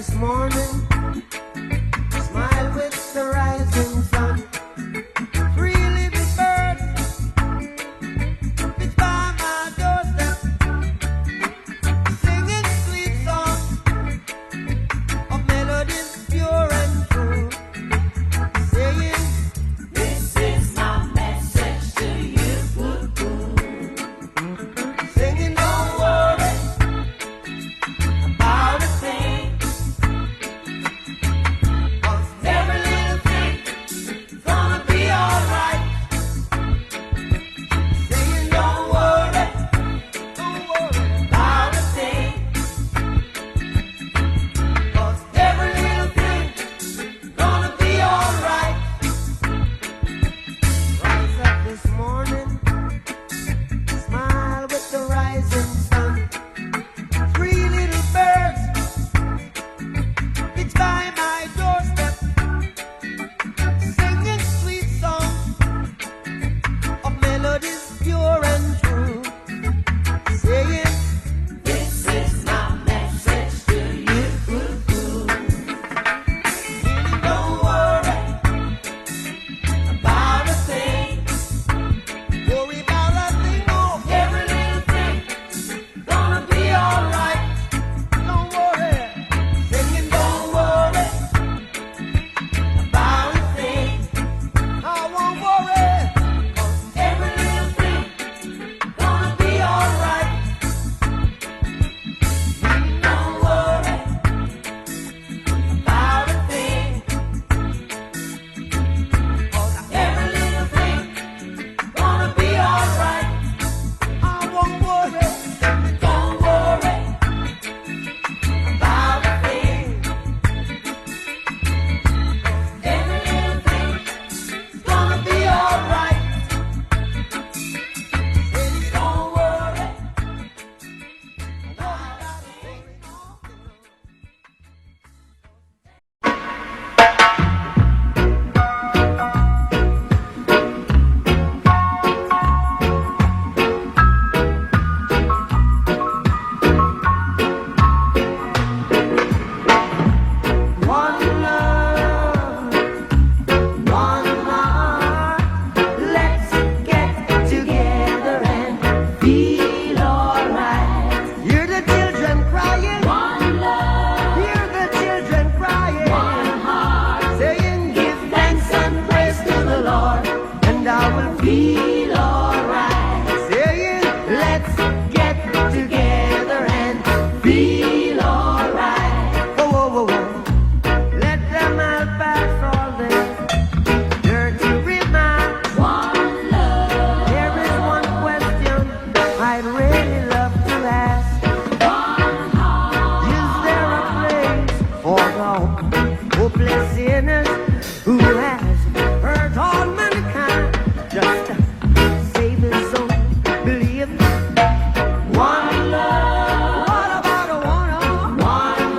this morning, smile with the rising sun. Three little birds, it's by my doorstep, singing sweet songs of melodies pure and true, saying, this is my message to you. Singing, don't worry about a thing, 'cause every little thing's gonna be alright. Saying, don't worry about a thing, 'cause every little thing's gonna be alright. Rise up this morning, smile with the rising sun. Three little birds, it's by my doorstep, singing sweet songs of melodies pure and true, saying, this is my message to you. Don't worry about a thing. Worry about a thing, oh, every little thing gonna be alright. Don't worry, singing, don't worry about a thing. I won't worry, 'cause every little thing gonna be alright. Don't worry about a thing, 'cause every little thing gonna be alright. I won't worry, don't worry about a thing, 'cause every little thing's gonna be alright. Don't worry about a thing. One love, one heart, let's get together and feel alright. Hear the children crying, one love, hear the children crying, one heart, saying, give thanks and praise to the Lord, and I will feel alright. Saying, let's get together and feel alright. Oh, oh, oh, oh. Let them all pass all their dirty remarks. One love. There is one question I'd really love to ask. One heart. Is there a place for the hopeless sinners who has hurt all mankind just to save his soul? Believe one love. What about a one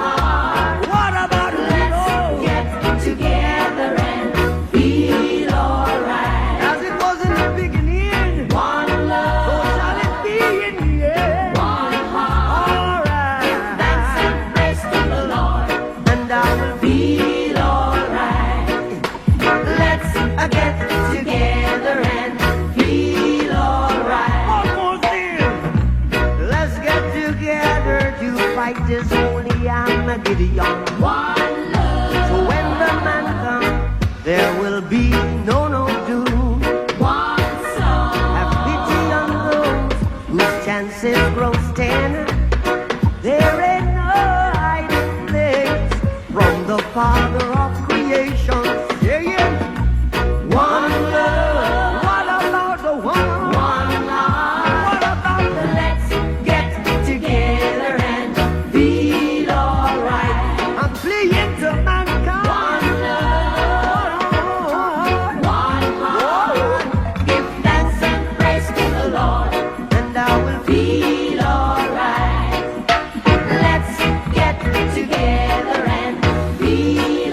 heart? What about a little? Get together and feel alright. As it was in the beginning, one love. So shall it be in the end. One heart. Alright. Give thanks and praise to the Lord, and I will feel alright. Let's get together and feel alright. Almost there. Let's get together to fight this holy Armageddon. One love. So when the man comes, there will be no doom. One song. Have pity on those whose chances grow thinner. There ain't no hiding place from the Father of creation. Saying, one love. What about the one heart? What about the let's get together and feel alright? I'm pleading to mankind. One love. One heart. Give thanks and praise to the Lord, and I will feel alright. Let's get together and feel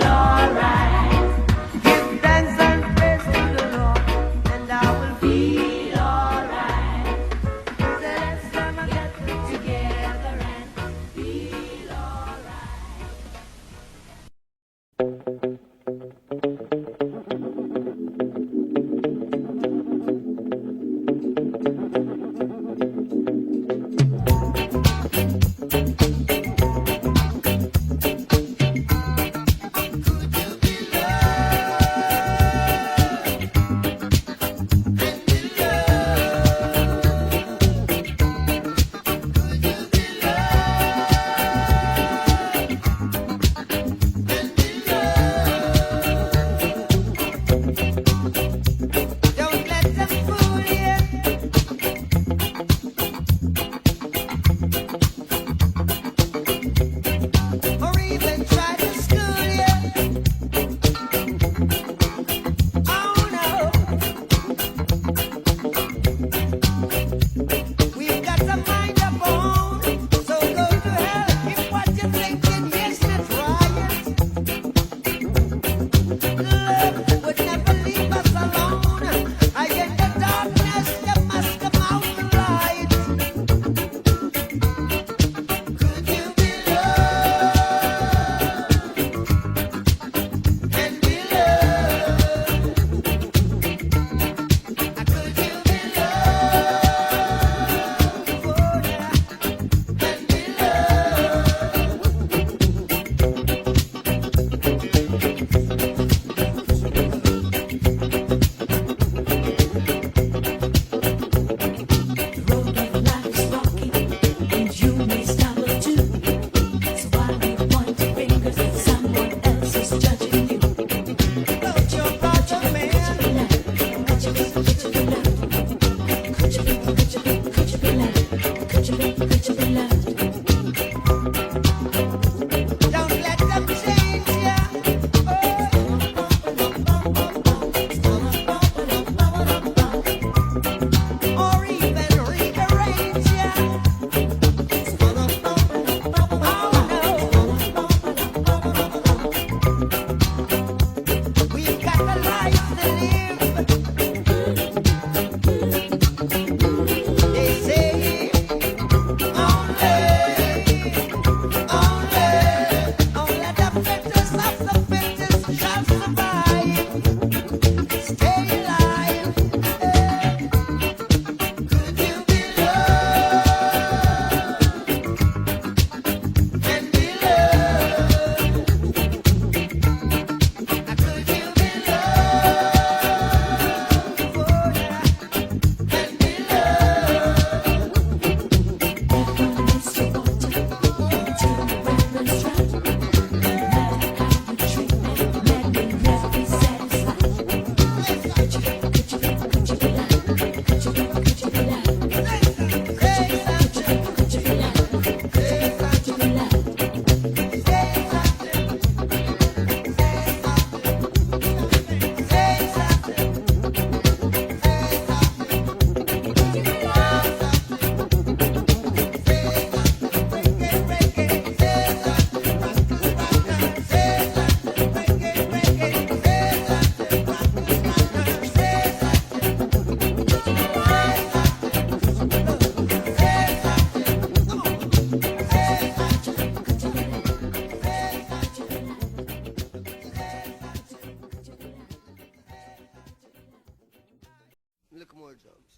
Make more drums.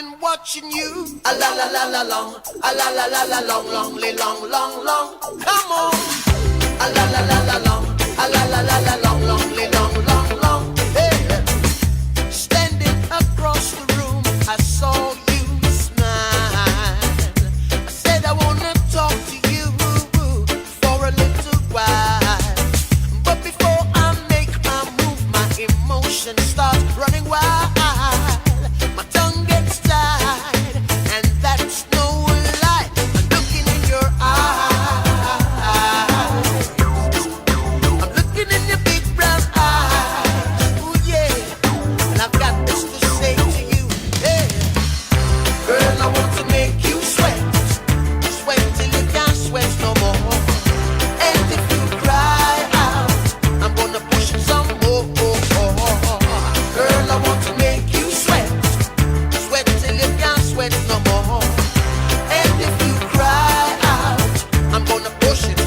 been watching you. A la la la la long, a la la la la long, long, long, long, long. Come on. A la la la la long, a la la la la long, long, long, long, long. Hey. Standing across the room, I saw you smile. I said I wanna talk to you for a little while. But before I make my move, my emotions start running wild. My tongue gets tied, and that's no lie. I'm looking in your eyes. I'm looking in your big brown eyes. Ooh, yeah. And I've got this to say to you. Hey. Girl, I want to make you sweat. Sweat till you can't sweat no more. And if you cry out, I'm gonna push it some more. Girl, I want to make you sweat. Sweat till you can't sweat no more. And if you cry out, I'm gonna push it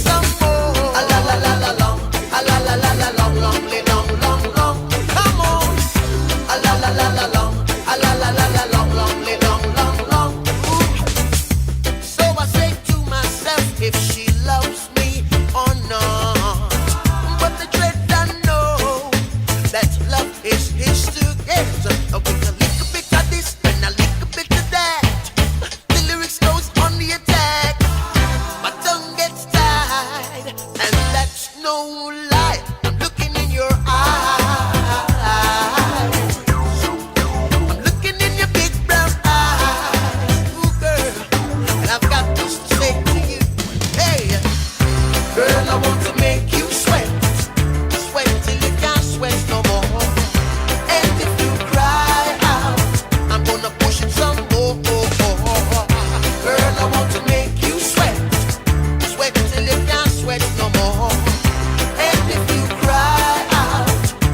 some more. A la la la la long, a la la la la long, long, long, long, long. Come on. A la la la la long, a la la la la long, long, long, long, long. Ooh. So I say to myself, if she loves me or not. But the dread I know that love is his to get. With a little bit of this and a little bit of that, the lyrics goes on the attack. My tongue gets tied, and that's no lie. I'm looking in your eyes. I'm looking in your big brown eyes. Ooh, girl, and I've got this to say to you. Hey, girl, I want to make you sweat. Sweat till you can't sweat no more. And if you cry out, I'm gonna push it some more. Girl, I want to make you sweat. Sweat till you can't sweat no more. And if you cry out,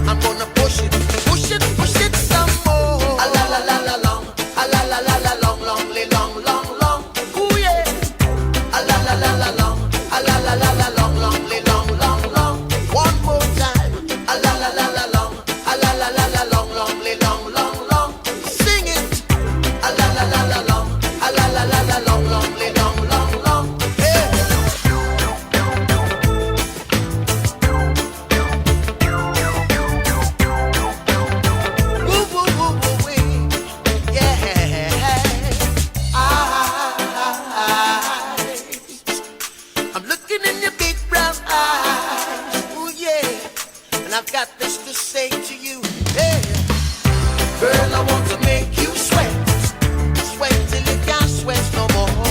I'm gonna push it some more. A la la la la long, a la la la la long, long, long, long, long. Ooh yeah. A la la la la long, a la la la la long, long, long, long, long. One more time. A la la la la long, a la la la la long, long, long, long, long. Sing it. A la la la la long, a la la la la long, long, long, long, long. Yeah. Woo, woo, woo, woo, wee. Yeah. I'm looking in your big brown eyes. Ooh, yeah. And I've got this to say to you. Hey. Girl, I want to make you sweat. Sweat till you can't sweat no more.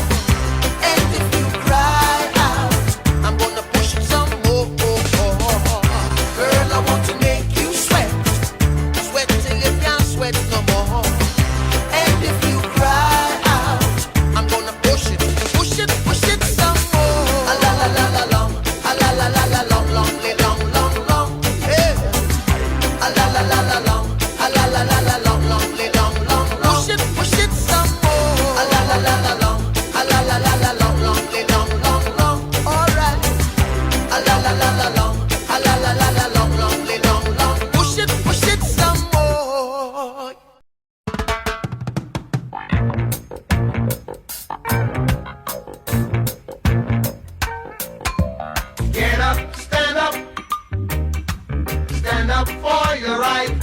And if you cry out, I'm gonna push it some more. Girl, I want to make you sweat. Sweat till you can't sweat no more. And if you cry out, I'm gonna push it some more. A la la la la long, a la la la la long, long, long, long, long. Yeah. A la la la la long, a la la la la long, long, long, long, long. Push it some more. A la la la la long, a la la la la long, long, long, long, long. All right. A la la la la long, a la la la la long, long, long, long. Push it some more. Get up, stand up for your right.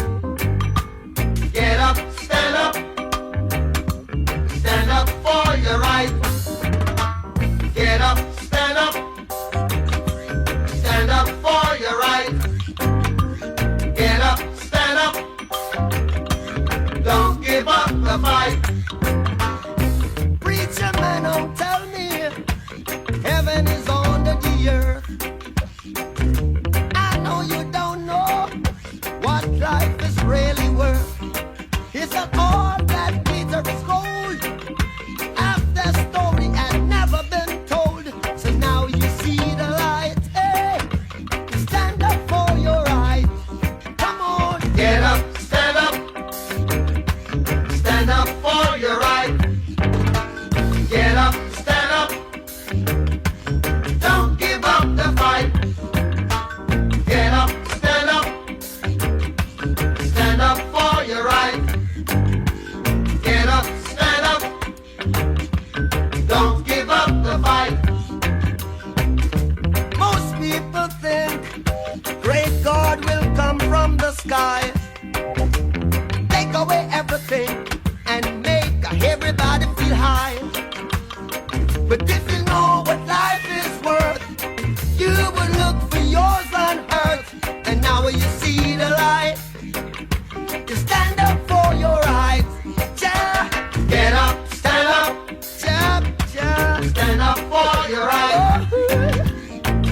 Get up, stand up for your right. Get up, stand up for your right. Get up, stand up, don't give up the fight. Preacher man, don't tell me heaven is under the earth. I know you don't know what life is really worth. It's not all that glitter is gold. Half the story had never been told. So now you see the light. Hey, stand up for your right. Come on. Get up, stand up for your right. Get up, stand up, don't give up the fight. Get up, stand up for your right. something and make everybody feel high. But if you know what life is worth, you would look for yours on earth. And now you see the light, you stand up for your rights. Ja, Get up, stand up, ja, ja. stand up for your right.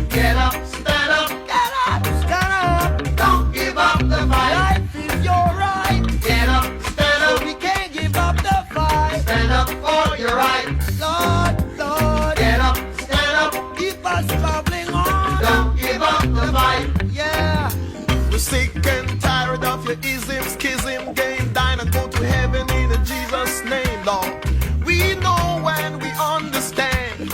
Get up, stand up, Get up, stand up. don't give up the fight. Life is your right, Get up, stand so up, we can't give up the fight. stand up for your right. Lord, Lord, Get up, stand up, keep us traveling on. don't give up the fight. Yeah. We're sick and tired of your ism, schism, game, dine and go to heaven in Jesus' name, Lord. We know and we understand.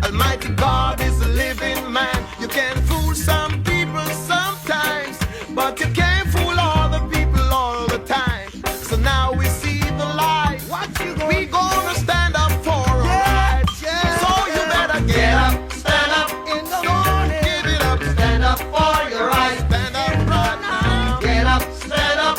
Almighty God is a living man. You can fool some people sometimes, but you can't fool all the people all the time. So now we see the light. What you We gonna stand up for our rights. yeah. So you better Get get up, up, stand up, In the morning. give it up, stand up for your right. stand up right now. Get up, stand up,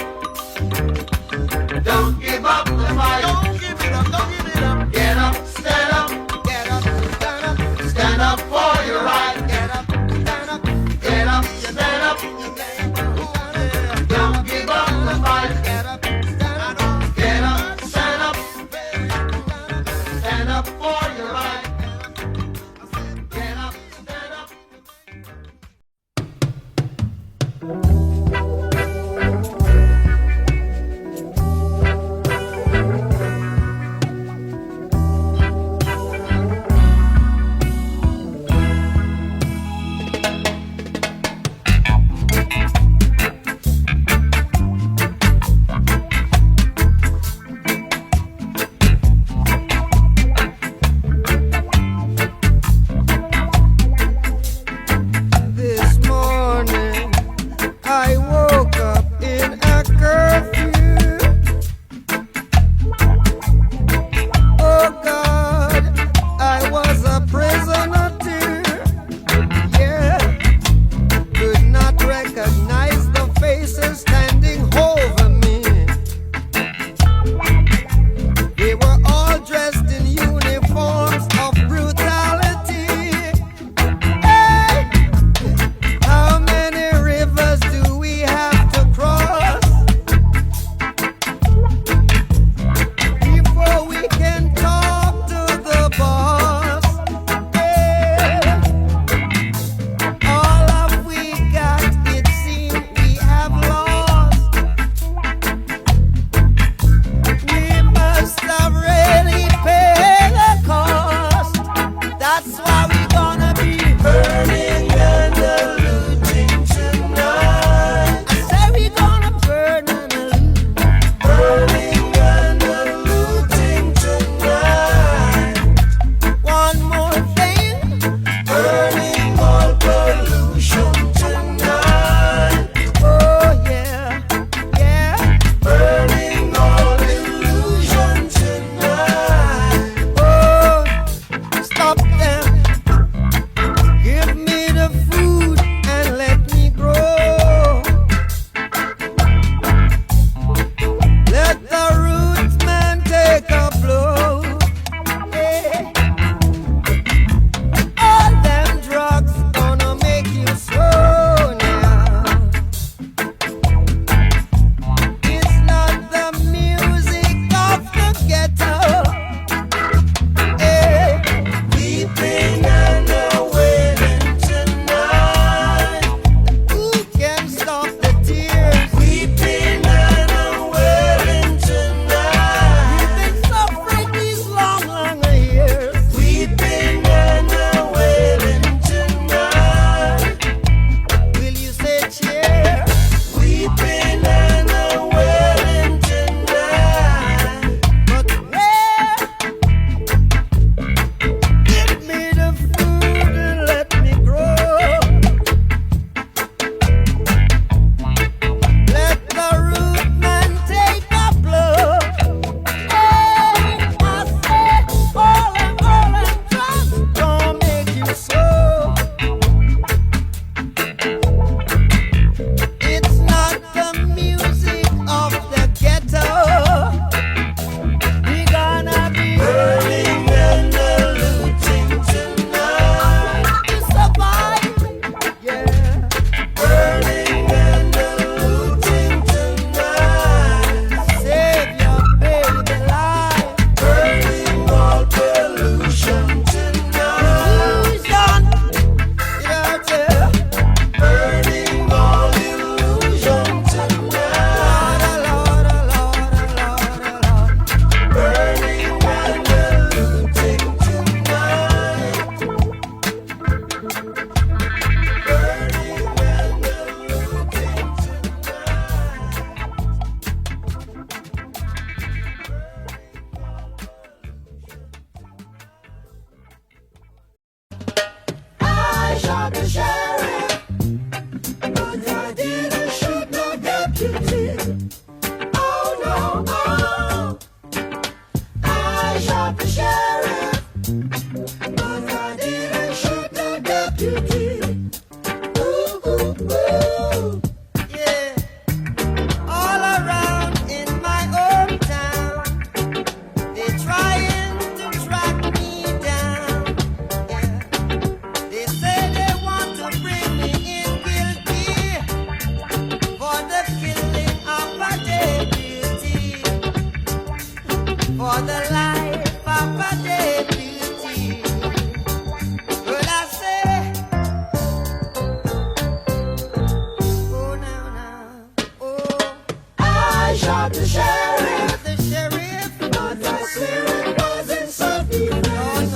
shot the sheriff, The sheriff, but I swear it wasn't self-defense.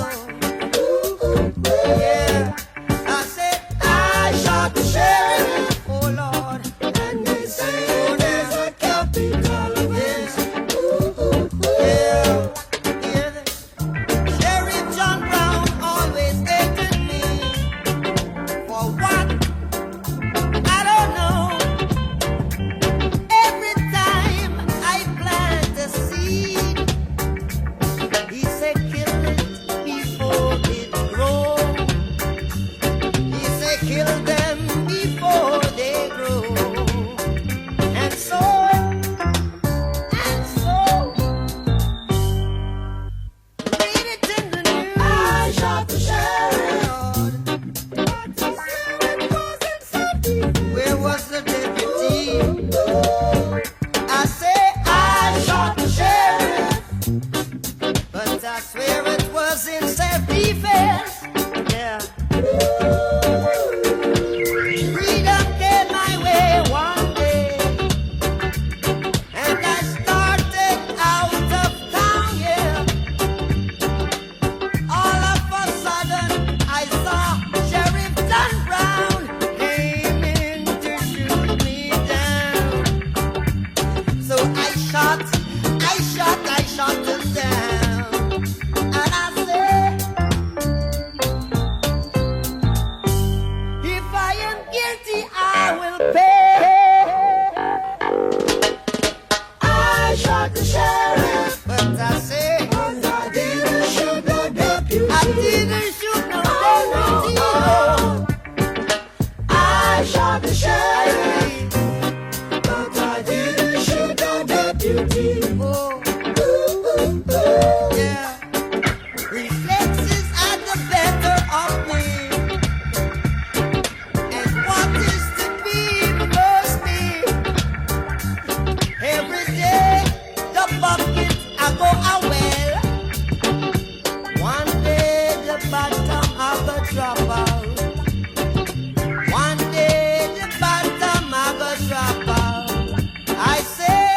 yeah. I said, I shot the sheriff, oh Lord, and they say there's a capital offense. yeah. Yeah. Sheriff John Brown always hated me. For what? I don't know. Every time I plant a seed, he said kill it before it grows. He said kill them before they grow. And so, read it in the news. I shot the sheriff, Lord. but I swear it wasn't self-defense. Where was the deputy? I say I shot the sheriff, but I swear it was in self-defense. Yeah. Freedom came my way one day, and I started out of town. Yeah. All of a sudden, I saw Sheriff John Brown aiming to shoot me down. So I shot him down. And I said, if I am guilty, I will pay. I shot the sheriff, But I say, but I didn't shoot the deputy. I didn't shoot no deputy. I shot the I sheriff, did. but I didn't shoot the deputy. Oh, yeah. Reflexes are the better of me. And what is to be must be. Every day, the bucket I go a well. One day, the bottom I go drop out. One day, the bottom I go drop out. I say,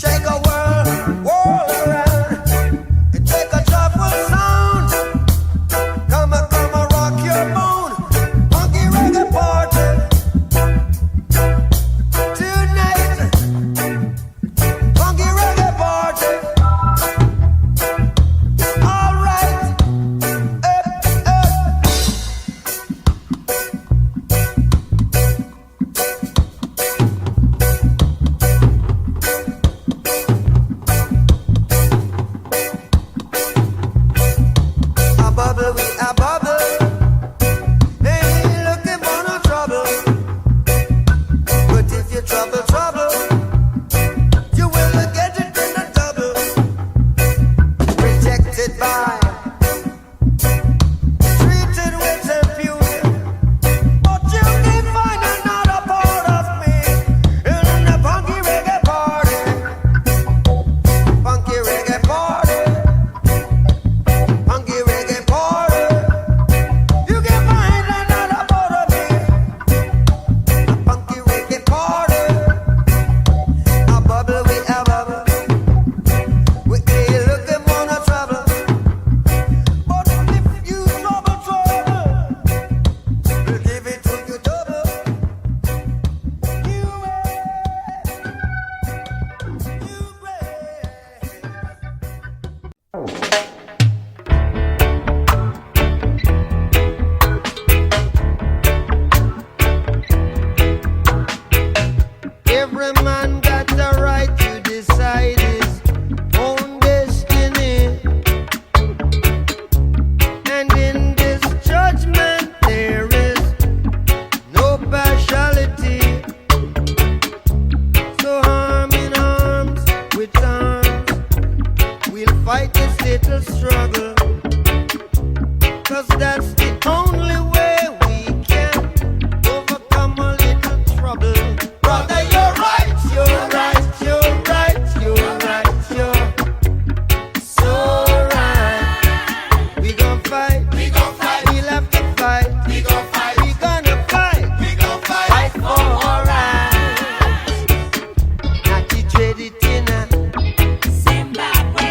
shake a world around. And take a joyful sound. Come on, rock your bone. Funky reggae party tonight. Funky reggae party. All right. Up, up. A bubble, we a bubble. Ain't looking for no trouble. But if you trouble, you will get it in a double. Rejected by, treated with confusion. But you can find another part of me in the funky reggae party. Funky reggae party. Funky reggae party. You can find another part of me. A funky reggae party. A bubble, we a bubble. We ain't looking for no trouble. But if you trouble, we'll give it to you double. You Every man got the right to decide his own destiny. And in this judgment there is no partiality. So arm in arms with arms, we'll fight this little struggle. 'Cause that's the only way we can overcome a little trouble. Brother, you're right, you're right, you're right, you're right, you're so right. We gon' fight, we'll have to fight, we gonna fight, fight for our rights. Not to trade it in a Zimbabwe,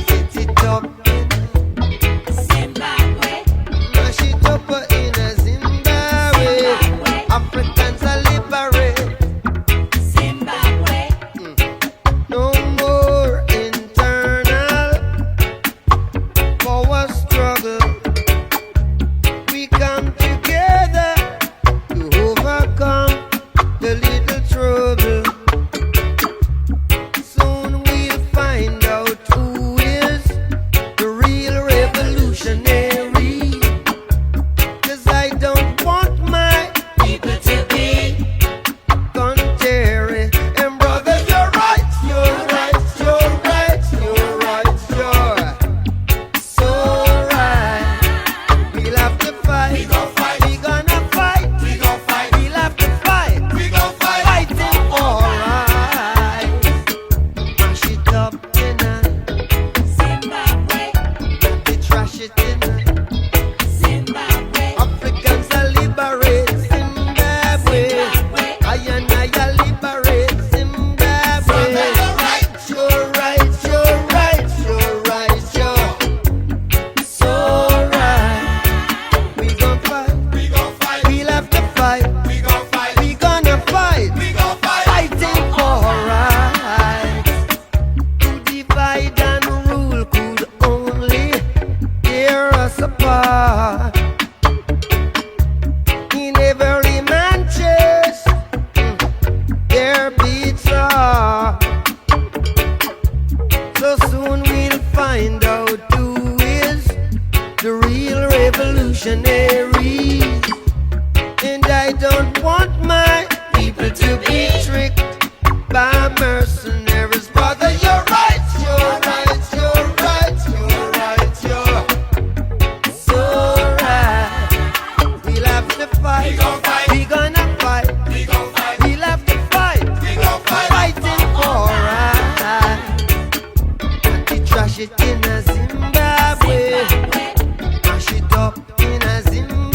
set it up in Zimbabwe, mash it up in a Zimbabwe. Africans are liberate. Zimbabwe, No more internal power struggle. We come together to overcome the little trouble. Soon we'll find out who is the real revolutionary. 'Cause I don't want my people to be contrary. And brother, you're right, you're right, you're right, you're right, you're so right. We'll have to fight, we gonna fight, we'll have to fight, fighting all right. Mash it up in a, Zimbabwe, they trash it in a. Zimbabwe, Africans are liberate Zimbabwe. I and I are liberate Zimbabwe. You're right, you're right, you're right, you're so right. We gon' fight, we'll have to fight, we gonna fight, fighting for rights. To divide and rule could only tear us apart. In every man chest, there beats are. So soon we'll find out who is the real revolutionary. And I don't want my people to be tricked by mercenaries. Brother, you're right, you're right, you're right, you're right, you're so right. We'll have to fight, we gonna fight, we'll have to fight, fighting for right. And we trash it in a Zimbabwe, mash it up in a Zimbabwe.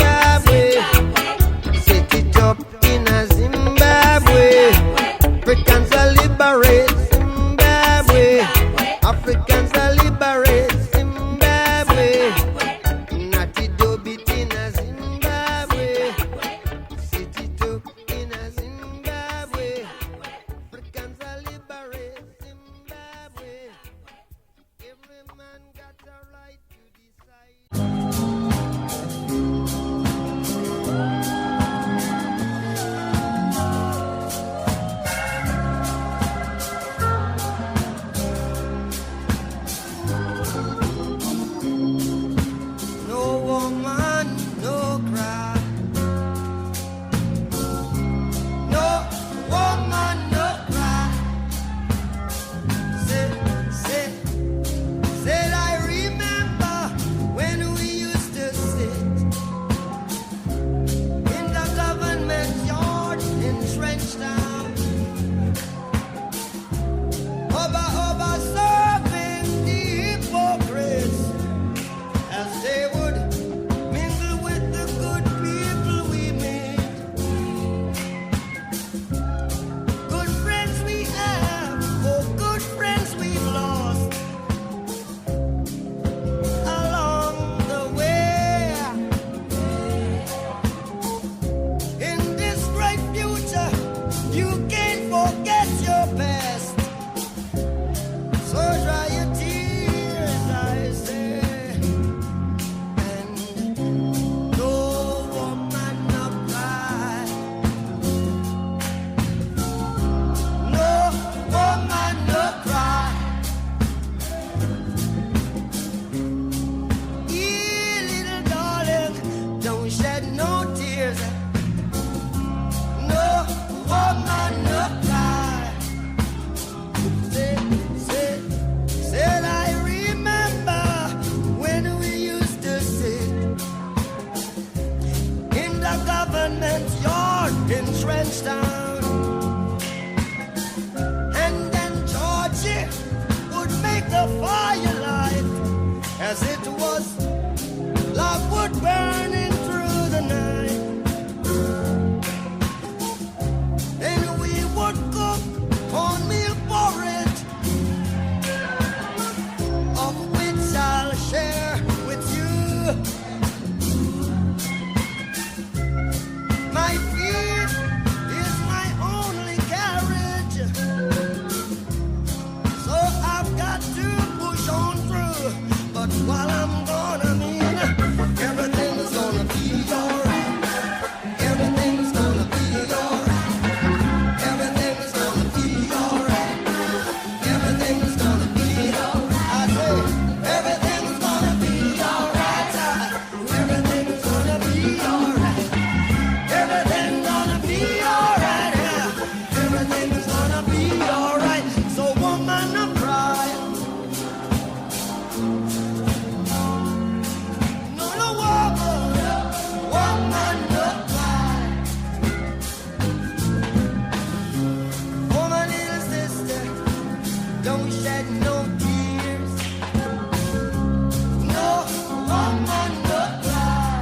the firelight as it was love would burning through the night. And we would cook cornmeal porridge, of which I'll share with you. My feet is my only carriage, so I've got to push on through. But while I'm gone, I mean, everything is gonna be alright. Everything's gonna be alright. Everything is gonna be alright. Everything is gonna be alright. I say, everything's gonna be alright. Everything is gonna be alright. Everything's gonna be alright. Everything is gonna be alright. So woman, I cry. No, no, woman, no cry. Oh, my little sister, don't shed no tears. No, woman, no cry.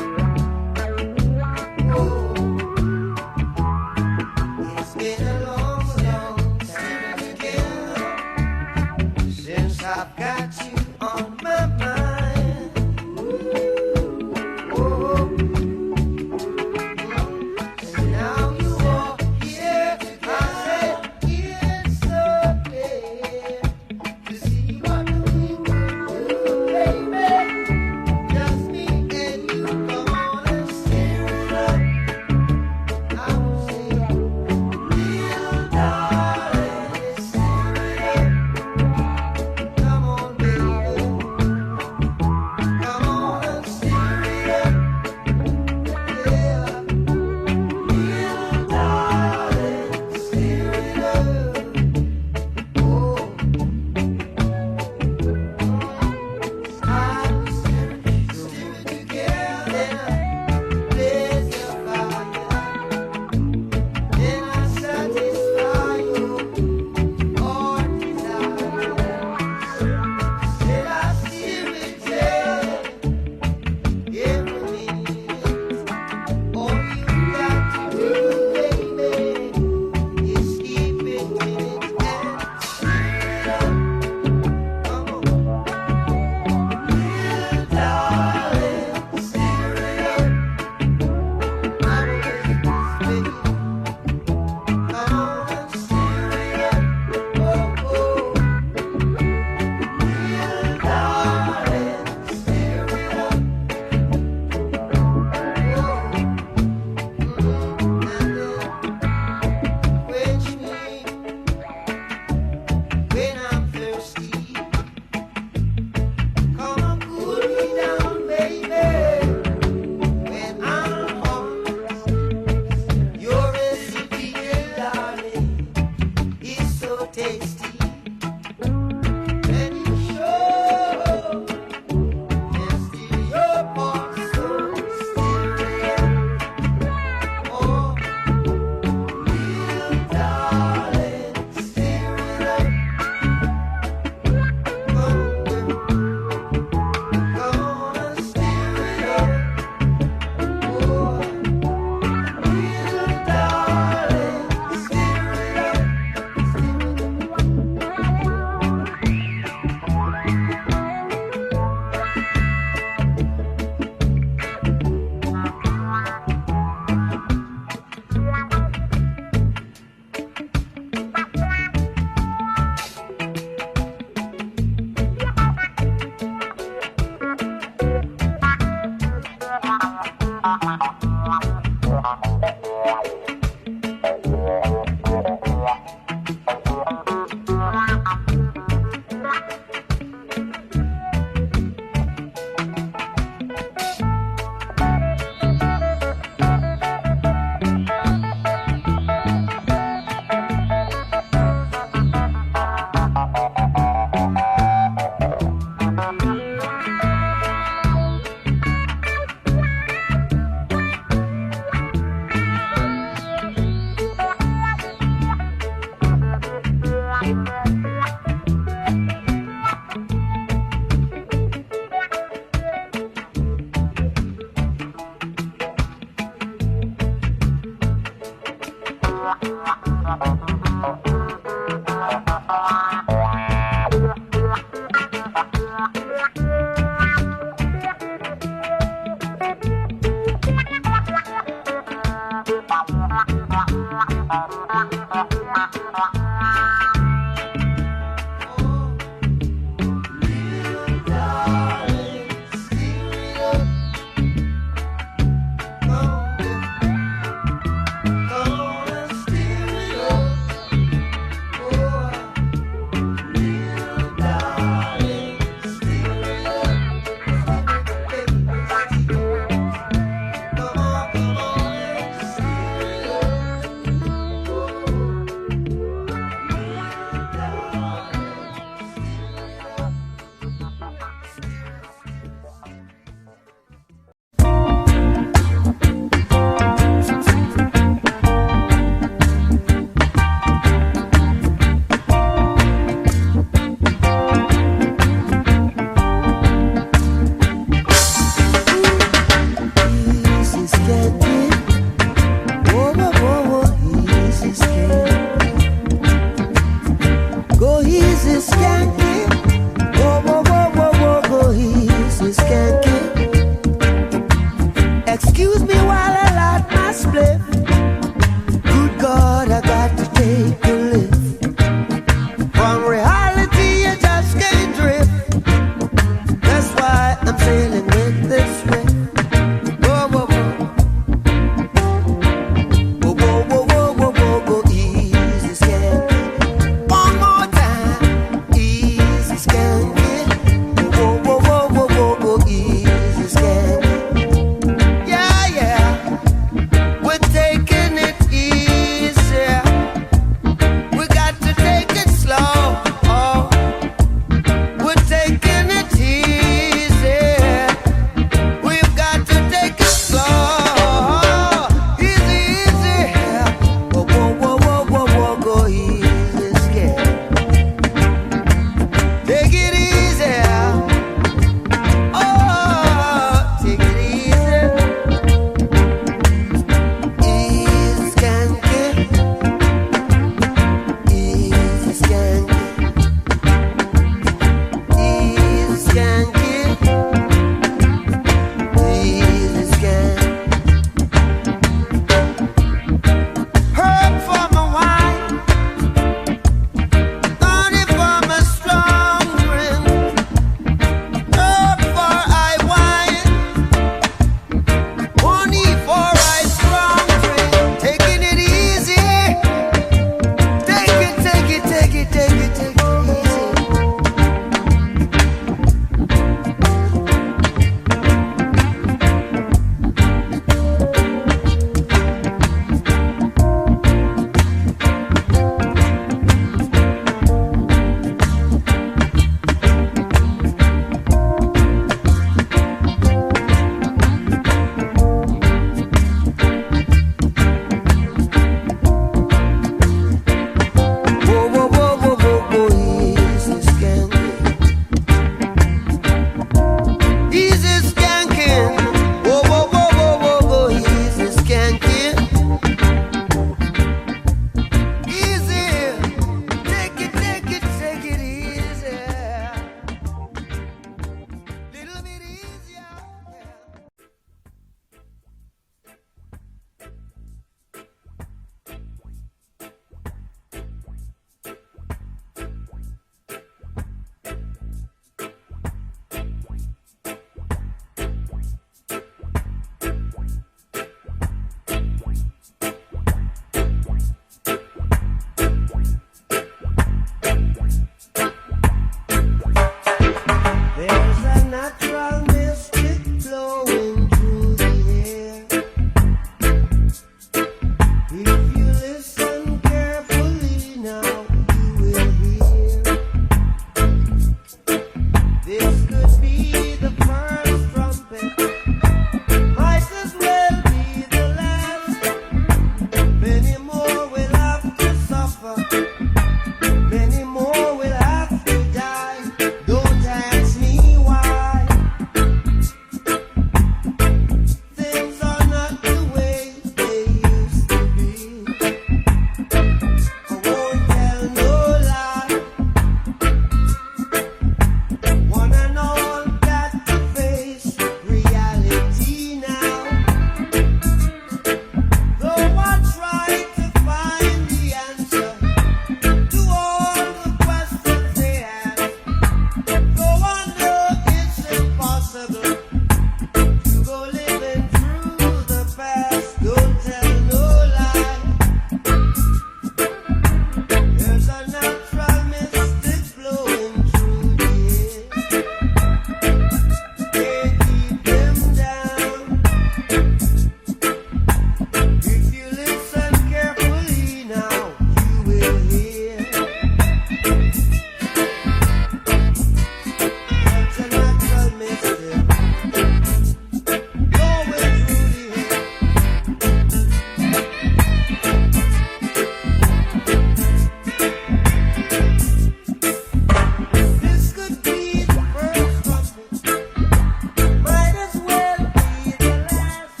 This could be the first trumpet, might as well be the last.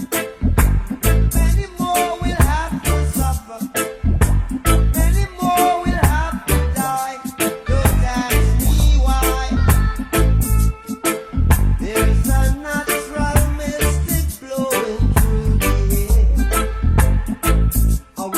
Many more will have to suffer, many more will have to die. Don't ask me why. There's a natural mystic blowing through the air. A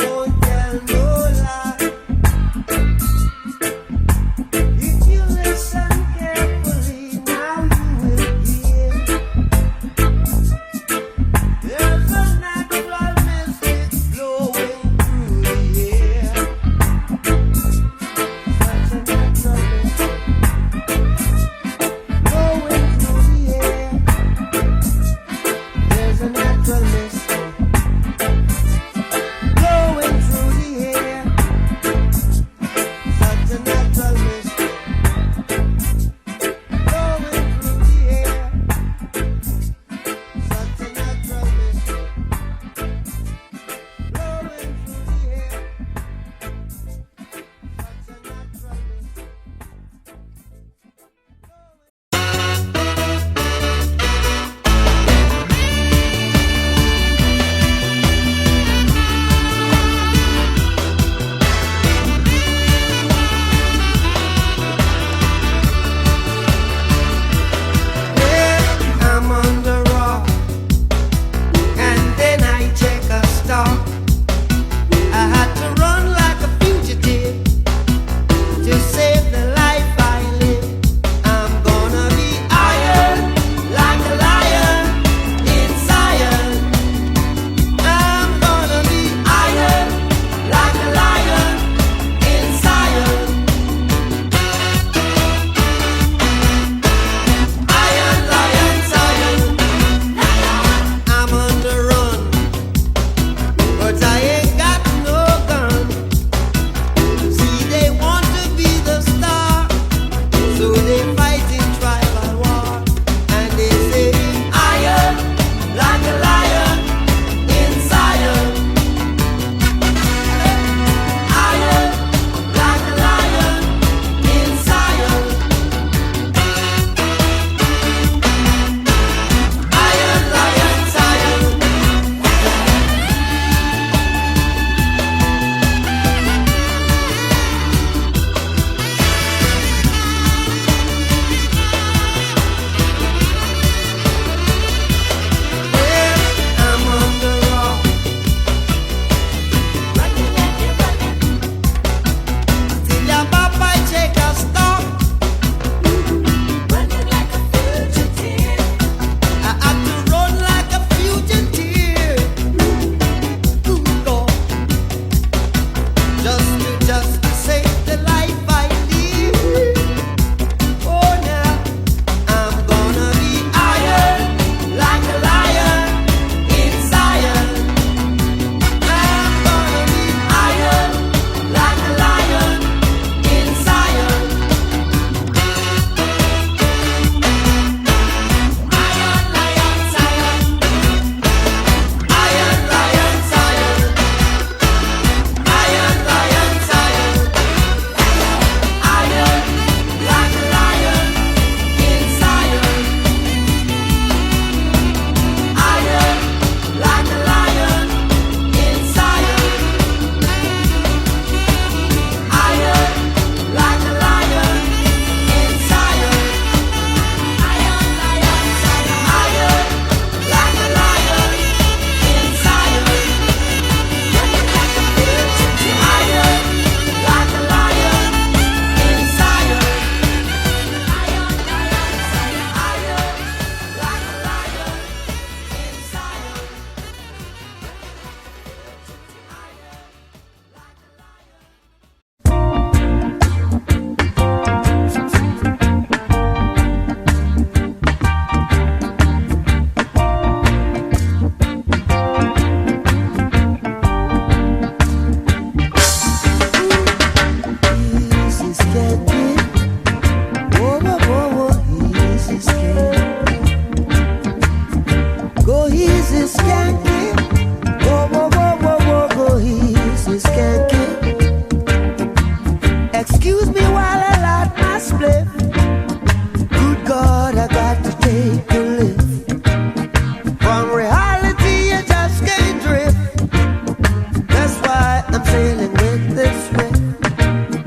I'm sailing with this wind.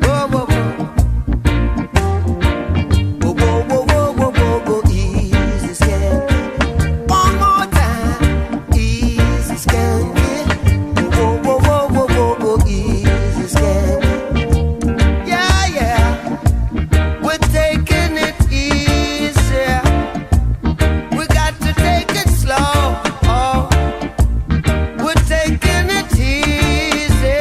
Whoa, whoa, whoa. Whoa, whoa, whoa, whoa, whoa, whoa, whoa. Easy skanky. One more time. Easy skanky. Whoa, whoa, whoa, whoa, whoa, whoa. Easy skanky. Yeah, yeah. We're taking it easy. We got to take it slow. Oh. We're taking it easy.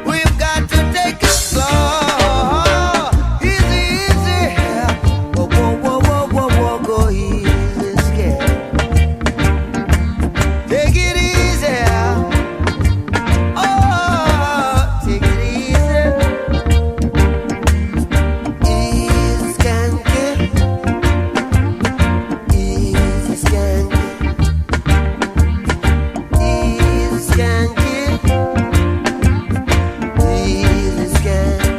We've got to take it slow. Easy, easy. Whoa, whoa, whoa, whoa, whoa, whoa, go easy, scared. Take it easy. Oh, take it easy. Easy, skanky. Easy, skanky. Easy, skanky. Easy, skanky.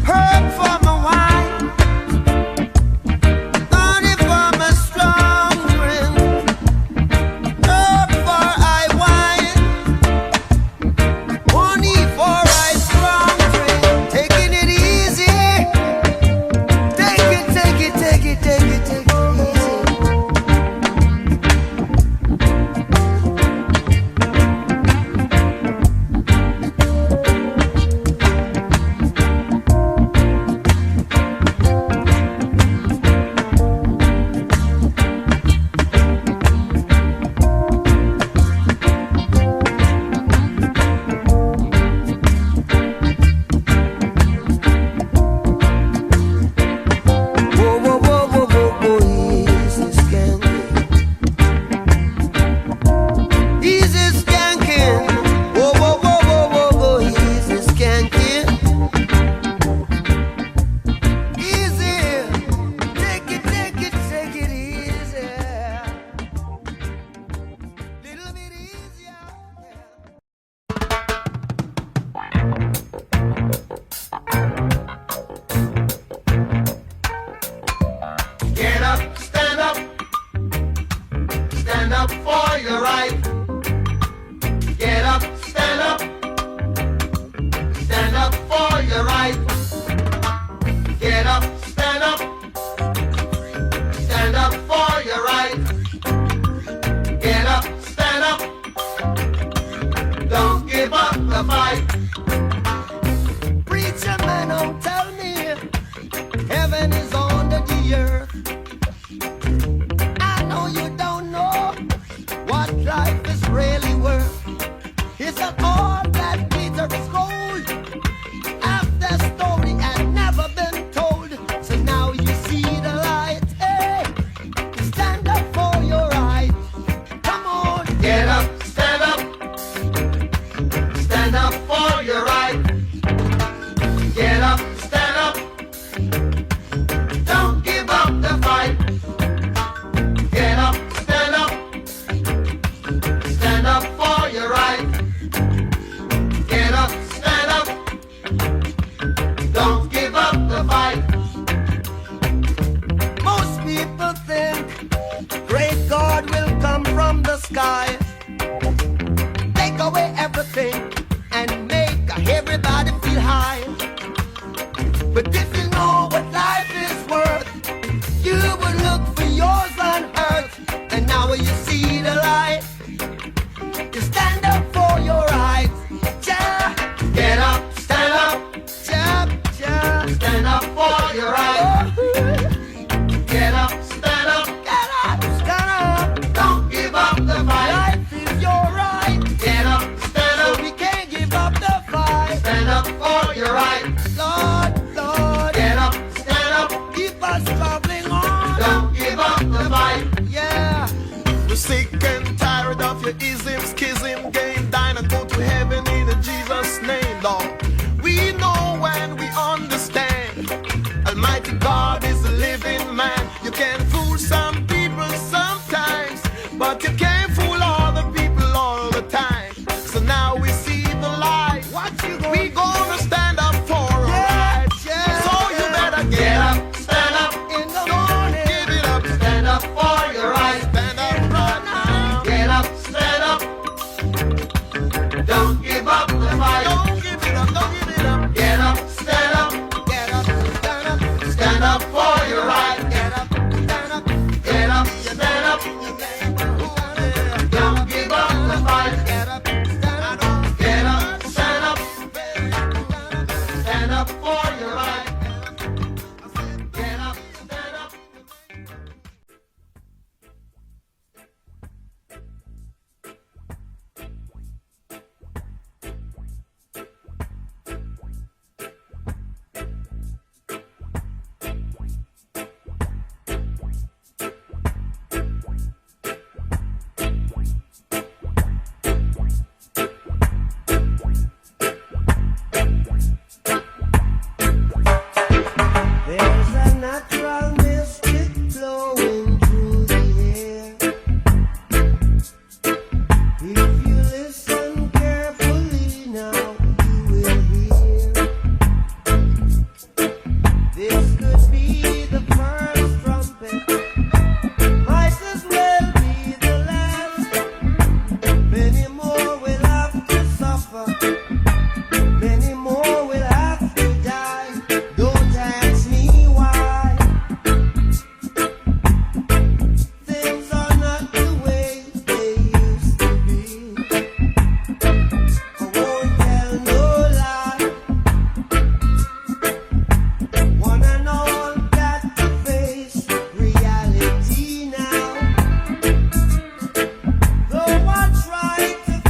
Herb for my wine, honey for my strong drink. Herb for I wine, honey for I strong drink. Taking it easy. Take it, take it, take it, take it, take it easy. Whoa, whoa, whoa, whoa, whoa, whoa, easy skanky. Easy skanking. Whoa, whoa, whoa, whoa, whoa, whoa, easy skanking. Easy. Take it, take it, take it easy. Little bit easier. Get up, stand up. Stand up for your right. Get up, stand up. Stand up for your right. Get up, stand up. Stand up for your right. Get up, stand up. Don't give up the fight. Preacher man, don't tell me heaven is under the earth. I know you don't know what life is really worth. It's not all that glitters is gold. Half the story had never been told. So now you see the light. Hey, stand up for your right. Come on, Get up, stand up. Stand up for your right. Get up, stand up. Don't give up the fight. Get up, stand up. Stand up for your right. Get up, stand up. Don't give up the fight. most people think great God will come from the sky, take away everything and make everybody feel high. But if you know what life is worth, you would look for yours on earth. And now you see the light, you stand up for your rights. Ja, Get up, stand up. ja, ja. Stand up for your right. Get up, stand up. Get up, stand up. Don't give up the fight. Life is your right, Get up, stand so up. we can't give up the fight. Stand up for your right. Lord, Lord, Get up, stand up. keep us traveling on. Don't give up the fight. Yeah. We're sick and tired of your ism, schism, game, dine and go to heaven in Jesus' name, Lord. We know and we understand. Almighty God is a living man. You can fool some people sometimes, but you can't fool all the people all the time. So now we see the light. What you gonna We gonna stand up for our rights. yeah. So you better Get get up. up, stand up. In the morning, Give it up. Stand up for your right. Stand up right now. Get up, stand up. If you listen carefully now, you will hear. This could be the first trumpet, might as well be the last. Many more will have to suffer, many more will have to die. Don't ask me why. Things are not the way they used to be. I won't tell no lie. One and all got to face reality now. Though I try to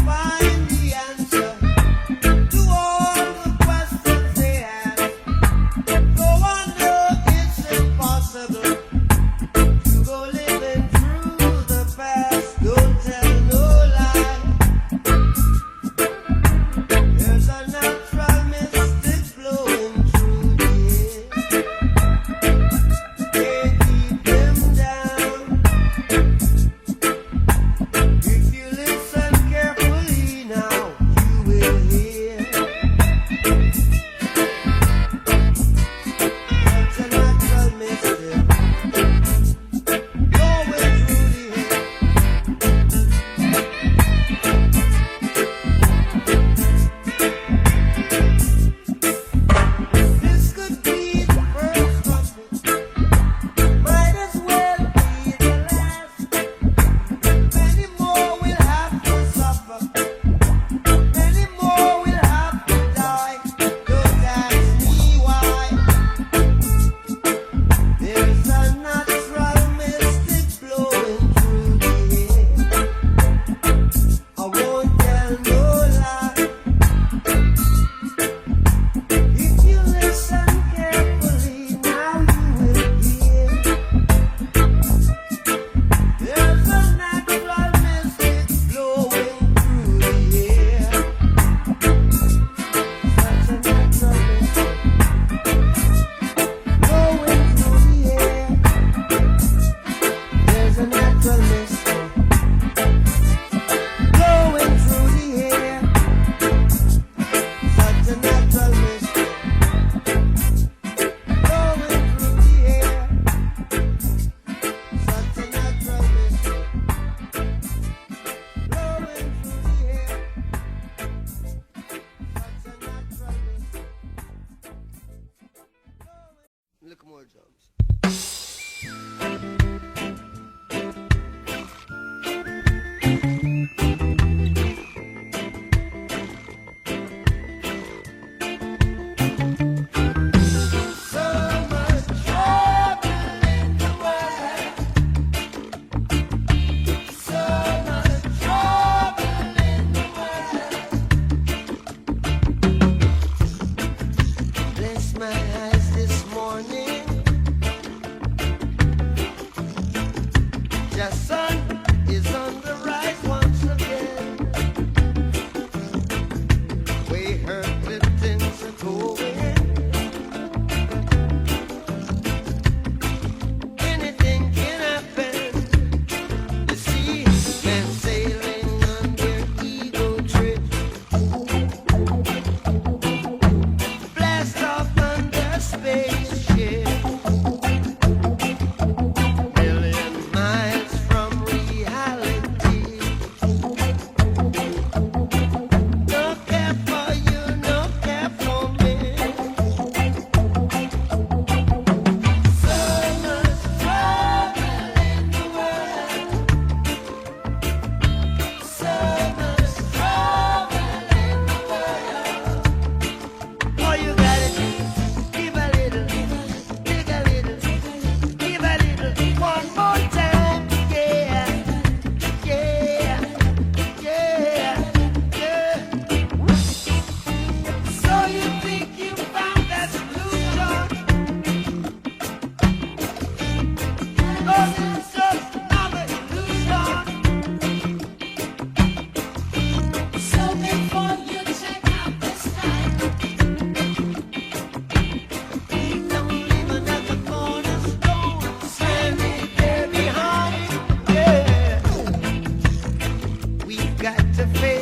to face.